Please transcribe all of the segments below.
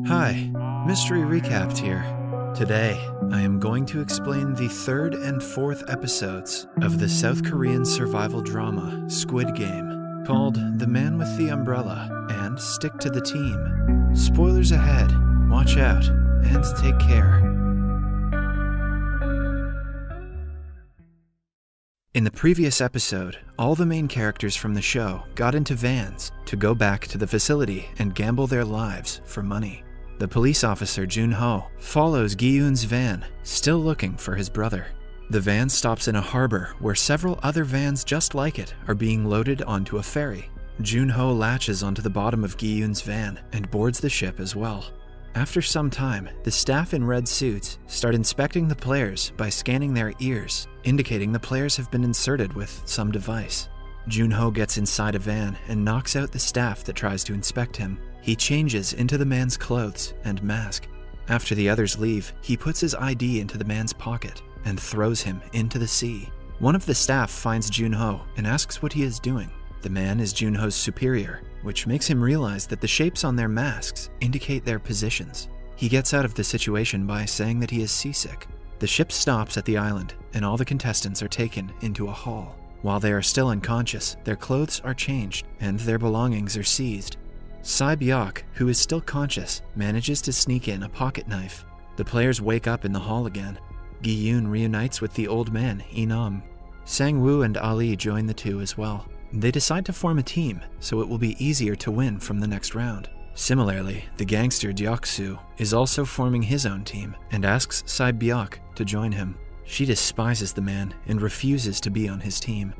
Hi, Mystery Recapped here. Today, I am going to explain the third and fourth episodes of the South Korean survival drama Squid Game, called The Man with the Umbrella and Stick to the Team. Spoilers ahead, watch out, and take care. In the previous episode, all the main characters from the show got into vans to go back to the facility and gamble their lives for money. The police officer Jun-ho follows Gi-yoon's van, still looking for his brother. The van stops in a harbor where several other vans just like it are being loaded onto a ferry. Jun-ho latches onto the bottom of Gi-yoon's van and boards the ship as well. After some time, the staff in red suits start inspecting the players by scanning their ears, indicating the players have been inserted with some device. Jun-ho gets inside a van and knocks out the staff that tries to inspect him. He changes into the man's clothes and mask. After the others leave, he puts his ID into the man's pocket and throws him into the sea. One of the staff finds Jun-ho and asks what he is doing. The man is Jun-ho's superior, which makes him realize that the shapes on their masks indicate their positions. He gets out of the situation by saying that he is seasick. The ship stops at the island, and all the contestants are taken into a hall. While they are still unconscious, their clothes are changed, and their belongings are seized. Sae-byok, who is still conscious, manages to sneak in a pocket knife. The players wake up in the hall again. Gi-yoon reunites with the old man, Inam. Sang-woo and Ali join the two as well. They decide to form a team, so it will be easier to win from the next round. Similarly, the gangster Deok-soo is also forming his own team and asks Sae-byok to join him. She despises the man and refuses to be on his team.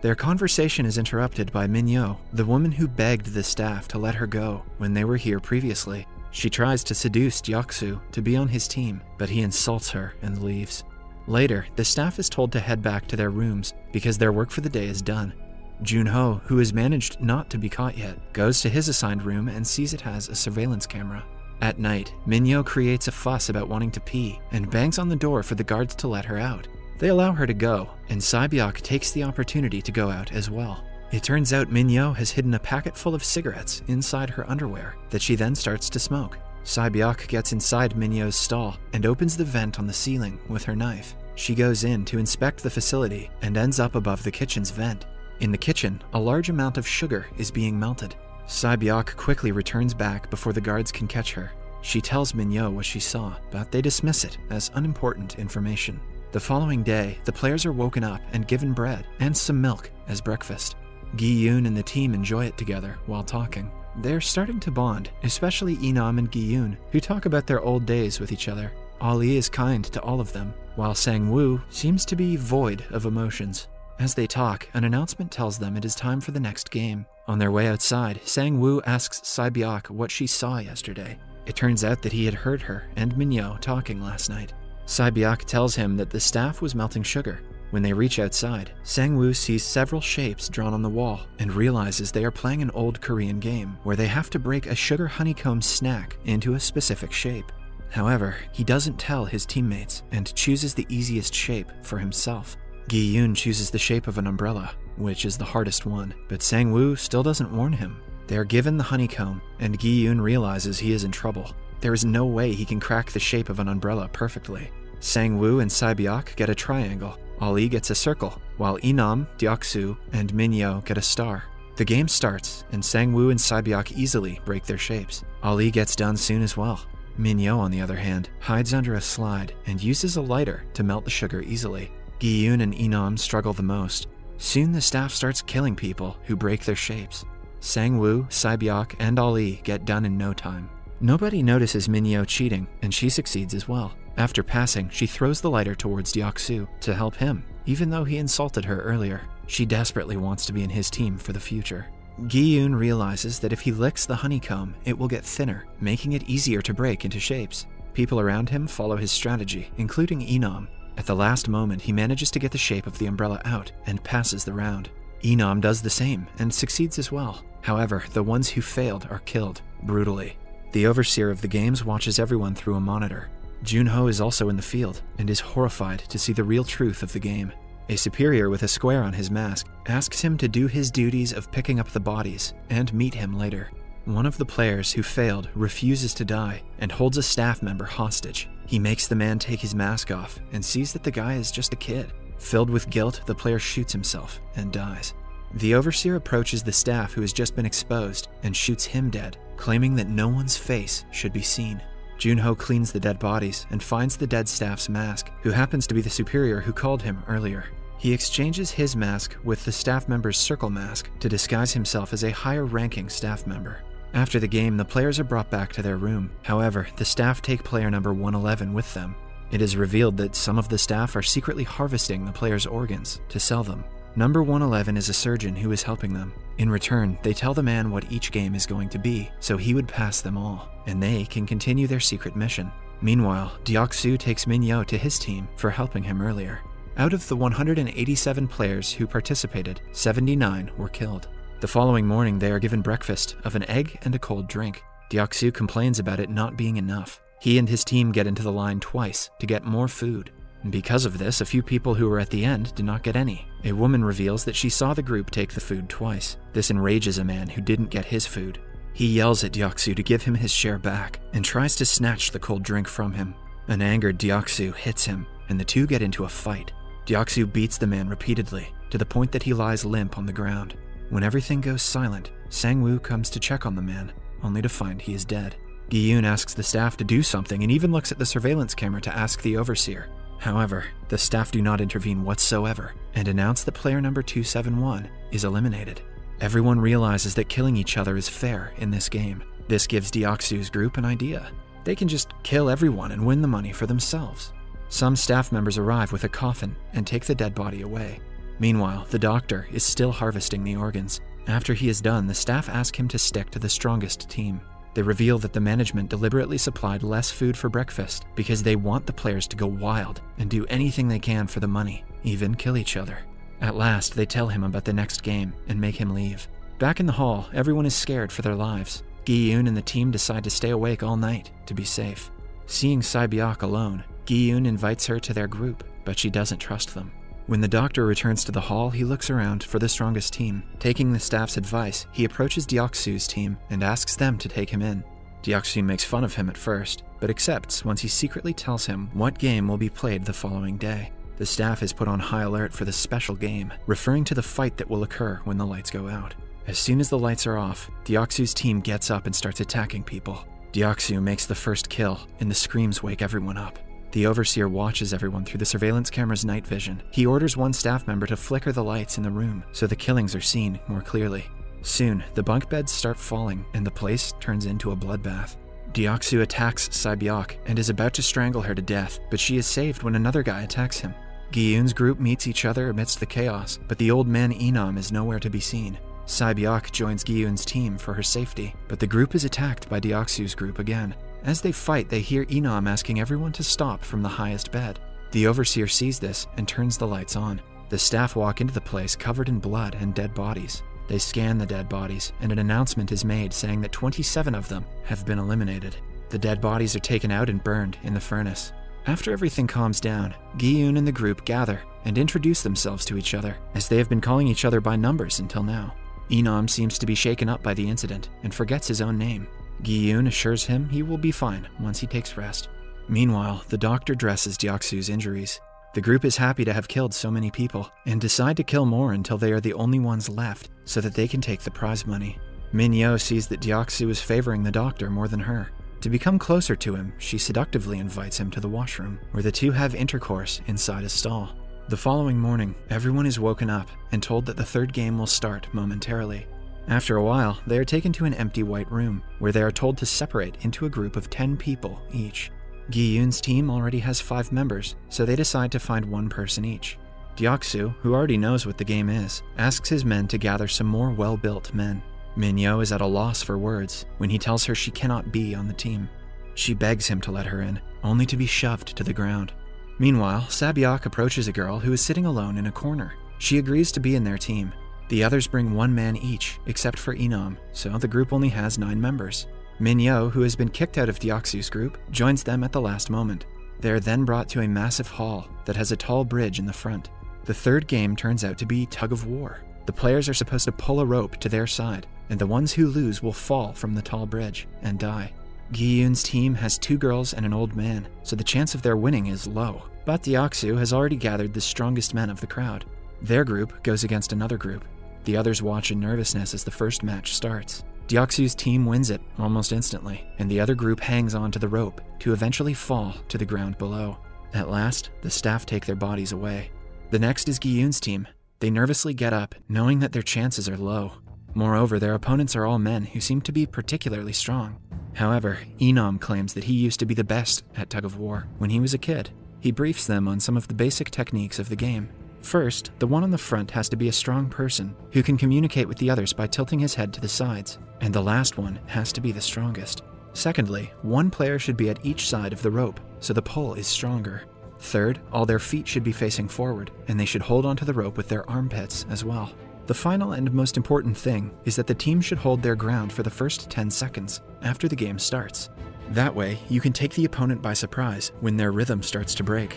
Their conversation is interrupted by Min-yo, the woman who begged the staff to let her go when they were here previously. She tries to seduce Deok-soo to be on his team, but he insults her and leaves. Later, the staff is told to head back to their rooms because their work for the day is done. Jun-ho, who has managed not to be caught yet, goes to his assigned room and sees it has a surveillance camera. At night, Min-yo creates a fuss about wanting to pee and bangs on the door for the guards to let her out. They allow her to go, and Sae-byok takes the opportunity to go out as well. It turns out Min-yo has hidden a packet full of cigarettes inside her underwear that she then starts to smoke. Sae-byok gets inside Min-yo's stall and opens the vent on the ceiling with her knife. She goes in to inspect the facility and ends up above the kitchen's vent. In the kitchen, a large amount of sugar is being melted. Sae-byok quickly returns back before the guards can catch her. She tells Min-yo what she saw, but they dismiss it as unimportant information. The following day, the players are woken up and given bread and some milk as breakfast. Gi-yoon and the team enjoy it together while talking. They're starting to bond, especially Inam and Gi-yoon, who talk about their old days with each other. Ali is kind to all of them, while Sang-woo seems to be void of emotions. As they talk, an announcement tells them it is time for the next game. On their way outside, Sang-woo asks Sae-byok what she saw yesterday. It turns out that he had heard her and Min-yo talking last night. Sae-byok tells him that the staff was melting sugar. When they reach outside, Sang-woo sees several shapes drawn on the wall and realizes they are playing an old Korean game where they have to break a sugar honeycomb snack into a specific shape. However, he doesn't tell his teammates and chooses the easiest shape for himself. Gi-yoon chooses the shape of an umbrella, which is the hardest one, but Sang-woo still doesn't warn him. They are given the honeycomb, and Gi-yoon realizes he is in trouble. There is no way he can crack the shape of an umbrella perfectly. Sang-woo and Sae-byok get a triangle, Ali gets a circle, while Inam, Deok-soo, and Min-yo get a star. The game starts, and Sang-woo and Sae-byok easily break their shapes. Ali gets done soon as well. Min-yo, on the other hand, hides under a slide and uses a lighter to melt the sugar easily. Gi-yoon and Inam struggle the most. Soon the staff starts killing people who break their shapes. Sang-woo, Sae-byok, and Ali get done in no time. Nobody notices Min-yo cheating, and she succeeds as well. After passing, she throws the lighter towards Deok-soo to help him, even though he insulted her earlier. She desperately wants to be in his team for the future. Gi-yoon realizes that if he licks the honeycomb, it will get thinner, making it easier to break into shapes. People around him follow his strategy, including Inam. At the last moment, he manages to get the shape of the umbrella out and passes the round. Inam does the same and succeeds as well. However, the ones who failed are killed brutally. The overseer of the games watches everyone through a monitor. Jun-ho is also in the field and is horrified to see the real truth of the game. A superior with a square on his mask asks him to do his duties of picking up the bodies and meet him later. One of the players who failed refuses to die and holds a staff member hostage. He makes the man take his mask off and sees that the guy is just a kid. Filled with guilt, the player shoots himself and dies. The overseer approaches the staff who has just been exposed and shoots him dead, claiming that no one's face should be seen. Junho cleans the dead bodies and finds the dead staff's mask, who happens to be the superior who called him earlier. He exchanges his mask with the staff member's circle mask to disguise himself as a higher-ranking staff member. After the game, the players are brought back to their room. However, the staff take player number 111 with them. It is revealed that some of the staff are secretly harvesting the players' organs to sell them. Number 111 is a surgeon who is helping them. In return, they tell the man what each game is going to be, so he would pass them all, and they can continue their secret mission. Meanwhile, Deok-Soo takes Min-Yo to his team for helping him earlier. Out of the 187 players who participated, 79 were killed. The following morning, they are given breakfast of an egg and a cold drink. Deok-Soo complains about it not being enough. He and his team get into the line twice to get more food. And because of this, a few people who were at the end did not get any. A woman reveals that she saw the group take the food twice. This enrages a man who didn't get his food. He yells at Deok-Soo to give him his share back and tries to snatch the cold drink from him. An angered Deok-Soo hits him, and the two get into a fight. Deok-Soo beats the man repeatedly, to the point that he lies limp on the ground. When everything goes silent, Sang-woo comes to check on the man, only to find he is dead. Gi-yoon asks the staff to do something and even looks at the surveillance camera to ask the overseer. However, the staff do not intervene whatsoever and announce that player number 271 is eliminated. Everyone realizes that killing each other is fair in this game. This gives Deok-Soo's group an idea. They can just kill everyone and win the money for themselves. Some staff members arrive with a coffin and take the dead body away. Meanwhile, the doctor is still harvesting the organs. After he is done, the staff ask him to stick to the strongest team. They reveal that the management deliberately supplied less food for breakfast because they want the players to go wild and do anything they can for the money, even kill each other. At last, they tell him about the next game and make him leave. Back in the hall, everyone is scared for their lives. Gi-yoon and the team decide to stay awake all night to be safe. Seeing Sae-byeok alone, Gi-yoon invites her to their group, but she doesn't trust them. When the doctor returns to the hall, he looks around for the strongest team. Taking the staff's advice, he approaches Deok-Soo's team and asks them to take him in. Deok-Soo makes fun of him at first, but accepts once he secretly tells him what game will be played the following day. The staff is put on high alert for this special game, referring to the fight that will occur when the lights go out. As soon as the lights are off, Deok-Soo's team gets up and starts attacking people. Deok-Soo makes the first kill, and the screams wake everyone up. The overseer watches everyone through the surveillance camera's night vision. He orders one staff member to flicker the lights in the room so the killings are seen more clearly. Soon, the bunk beds start falling and the place turns into a bloodbath. Deok-Soo attacks Sae-byeok and is about to strangle her to death, but she is saved when another guy attacks him. Gi-yoon's group meets each other amidst the chaos, but the old man Inam is nowhere to be seen. Sae-byeok joins Gi-yoon's team for her safety, but the group is attacked by Deok-Soo's group again. As they fight, they hear Inam asking everyone to stop from the highest bed. The overseer sees this and turns the lights on. The staff walk into the place covered in blood and dead bodies. They scan the dead bodies, and an announcement is made saying that 27 of them have been eliminated. The dead bodies are taken out and burned in the furnace. After everything calms down, Gi-yoon and the group gather and introduce themselves to each other, as they have been calling each other by numbers until now. Inam seems to be shaken up by the incident and forgets his own name. Gi-yoon assures him he will be fine once he takes rest. Meanwhile, the doctor dresses Deok-Soo's injuries. The group is happy to have killed so many people and decide to kill more until they are the only ones left so that they can take the prize money. Min-Yo sees that Deok-Soo is favoring the doctor more than her. To become closer to him, she seductively invites him to the washroom, where the two have intercourse inside a stall. The following morning, everyone is woken up and told that the third game will start momentarily. After a while, they are taken to an empty white room, where they are told to separate into a group of 10 people each. Gi-yoon's team already has 5 members, so they decide to find one person each. Deok-Soo, who already knows what the game is, asks his men to gather some more well-built men. Min-Yo is at a loss for words when he tells her she cannot be on the team. She begs him to let her in, only to be shoved to the ground. Meanwhile, Sae-byeok approaches a girl who is sitting alone in a corner. She agrees to be in their team. The others bring 1 man each, except for Inam, so the group only has 9 members. Min-Yo, who has been kicked out of Deok-Soo's group, joins them at the last moment. They are then brought to a massive hall that has a tall bridge in the front. The third game turns out to be Tug-of-War. The players are supposed to pull a rope to their side, and the ones who lose will fall from the tall bridge and die. Gi-yoon's team has 2 girls and an old man, so the chance of their winning is low. But Deoksu has already gathered the strongest men of the crowd. Their group goes against another group. The others watch in nervousness as the first match starts. Deoksu's team wins it almost instantly, and the other group hangs on to the rope to eventually fall to the ground below. At last, the staff take their bodies away. The next is Gi-yoon's team. They nervously get up, knowing that their chances are low. Moreover, their opponents are all men who seem to be particularly strong. However, Enom claims that he used to be the best at Tug-Of-War when he was a kid. He briefs them on some of the basic techniques of the game. First, the one on the front has to be a strong person who can communicate with the others by tilting his head to the sides, and the last one has to be the strongest. Secondly, one player should be at each side of the rope, so the pull is stronger. Third, all their feet should be facing forward, and they should hold onto the rope with their armpits as well. The final and most important thing is that the team should hold their ground for the first 10 seconds after the game starts. That way, you can take the opponent by surprise when their rhythm starts to break.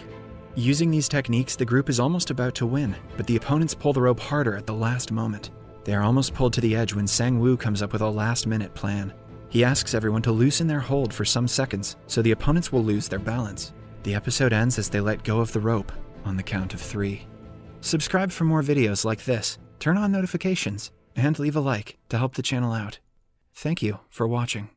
Using these techniques, the group is almost about to win, but the opponents pull the rope harder at the last moment. They are almost pulled to the edge when Sang-woo comes up with a last-minute plan. He asks everyone to loosen their hold for some seconds so the opponents will lose their balance. The episode ends as they let go of the rope on the count of 3. Subscribe for more videos like this, turn on notifications, and leave a like to help the channel out. Thank you for watching.